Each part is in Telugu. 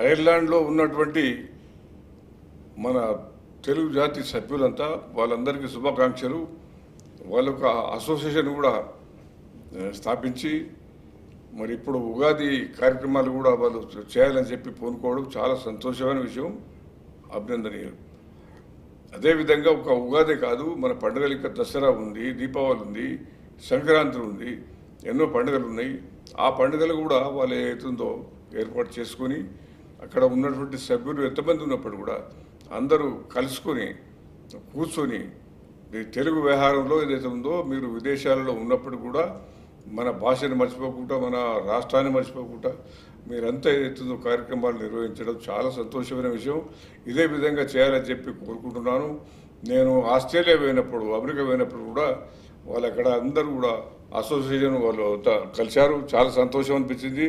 ఐర్లాండ్లో ఉన్నటువంటి మన తెలుగు జాతి సభ్యులంతా వాళ్ళందరికీ శుభాకాంక్షలు. వాళ్ళొక అసోసియేషన్ కూడా స్థాపించి మరి ఇప్పుడు ఉగాది కార్యక్రమాలు కూడా వాళ్ళు చేయాలని చెప్పి పూనుకోవడం చాలా సంతోషమైన విషయం, అభినందనీయం. అదేవిధంగా ఒక ఉగాది కాదు, మన పండుగలు ఇంకా దసరా ఉంది, దీపావళి ఉంది, సంక్రాంతి ఉంది, ఎన్నో పండుగలు ఉన్నాయి. ఆ పండుగలు కూడా వాళ్ళు ఏతుందో ఏర్పాటు చేసుకొని అక్కడ ఉన్నటువంటి సభ్యులు ఎంతమంది ఉన్నప్పుడు కూడా అందరూ కలుసుకొని కూర్చొని తెలుగు వ్యవహారంలో ఏదైతే ఉందో మీరు విదేశాలలో ఉన్నప్పుడు కూడా మన భాషను మర్చిపోకుండా మన రాష్ట్రాన్ని మర్చిపోకుండా మీరంతా ఏదైతుందో కార్యక్రమాలు నిర్వహించడం చాలా సంతోషమైన విషయం. ఇదే విధంగా చేయాలని చెప్పి కోరుకుంటున్నాను. నేను ఆస్ట్రేలియా పోయినప్పుడు, అమెరికా పోయినప్పుడు కూడా వాళ్ళు అక్కడ అందరూ కూడా అసోసియేషన్ వాళ్ళు కలిశారు. చాలా సంతోషం అనిపించింది.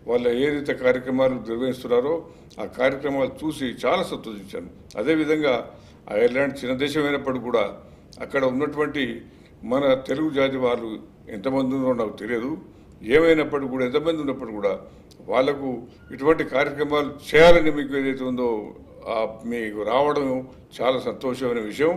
వాళ్ళు ఏదైతే కార్యక్రమాలు నిర్వహిస్తున్నారో ఆ కార్యక్రమాలు చూసి చాలా సంతోషించాను. అదేవిధంగా ఐర్లాండ్ చిన్న దేశం అయినప్పుడు కూడా అక్కడ ఉన్నటువంటి మన తెలుగు జాతి వాళ్ళు ఎంతమంది ఉన్నారో నాకు తెలియదు. ఏమైనప్పటికీ కూడా ఎంతమంది ఉన్నప్పుడు కూడా వాళ్లకు ఇటువంటి కార్యక్రమాలు చేయాలని మీకు ఏదైతే ఉందో మీకు రావడం చాలా సంతోషమైన విషయం.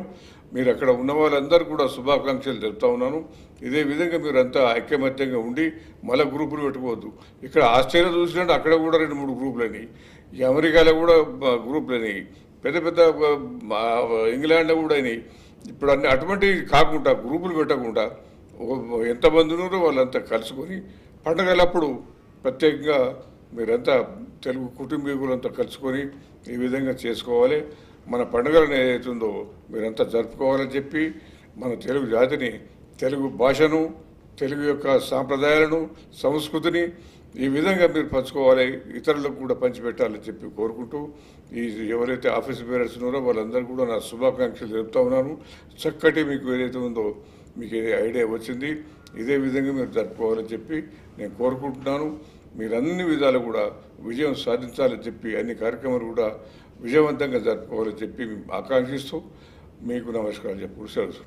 మీరు అక్కడ ఉన్న వాళ్ళందరూ కూడా శుభాకాంక్షలు తెలుపుతా ఉన్నాను. ఇదే విధంగా మీరు అంతా ఐక్యమత్యంగా ఉండి మళ్ళీ గ్రూపులు పెట్టుకోవద్దు. ఇక్కడ ఆస్ట్రేలియా చూసినట్టు అక్కడ కూడా 2-3 గ్రూపులు అయినాయి, ఈ అమెరికాలో కూడా గ్రూపులు అయినాయి, పెద్ద పెద్ద ఇంగ్లాండ్లో కూడా అయినాయి. ఇప్పుడు అటువంటి కాకుండా గ్రూపులు పెట్టకుండా ఎంతమంది ఉన్నారో వాళ్ళంతా కలుసుకొని పండగలప్పుడు ప్రత్యేకంగా మీరంతా తెలుగు కుటుంబీకులంతా కలుసుకొని ఈ విధంగా చేసుకోవాలి. మన పండుగలను ఏదైతుందో మీరంతా జరుపుకోవాలని చెప్పి మన తెలుగు జాతిని, తెలుగు భాషను, తెలుగు యొక్క సాంప్రదాయాలను, సంస్కృతిని ఈ విధంగా మీరు పంచుకోవాలి, ఇతరులకు కూడా పంచిపెట్టాలని చెప్పి కోరుకుంటూ ఎవరైతే ఆఫీస్ బేరర్స్ ఉన్నారో వాళ్ళందరూ కూడా నా శుభాకాంక్షలు తెలుపుతా ఉన్నాను. చక్కటి మీకు ఏదైతే ఉందో మీకు ఐడియా వచ్చింది, ఇదే విధంగా మీరు జరుపుకోవాలని చెప్పి నేను కోరుకుంటున్నాను. మీరు అన్ని విధాలు కూడా విజయం సాధించాలని చెప్పి అన్ని కార్యక్రమాలు కూడా విజయవంతంగా జరుపుకోవాలని చెప్పి ఆకాంక్షిస్తూ మీకు నమస్కారం చెప్పి సెలవు.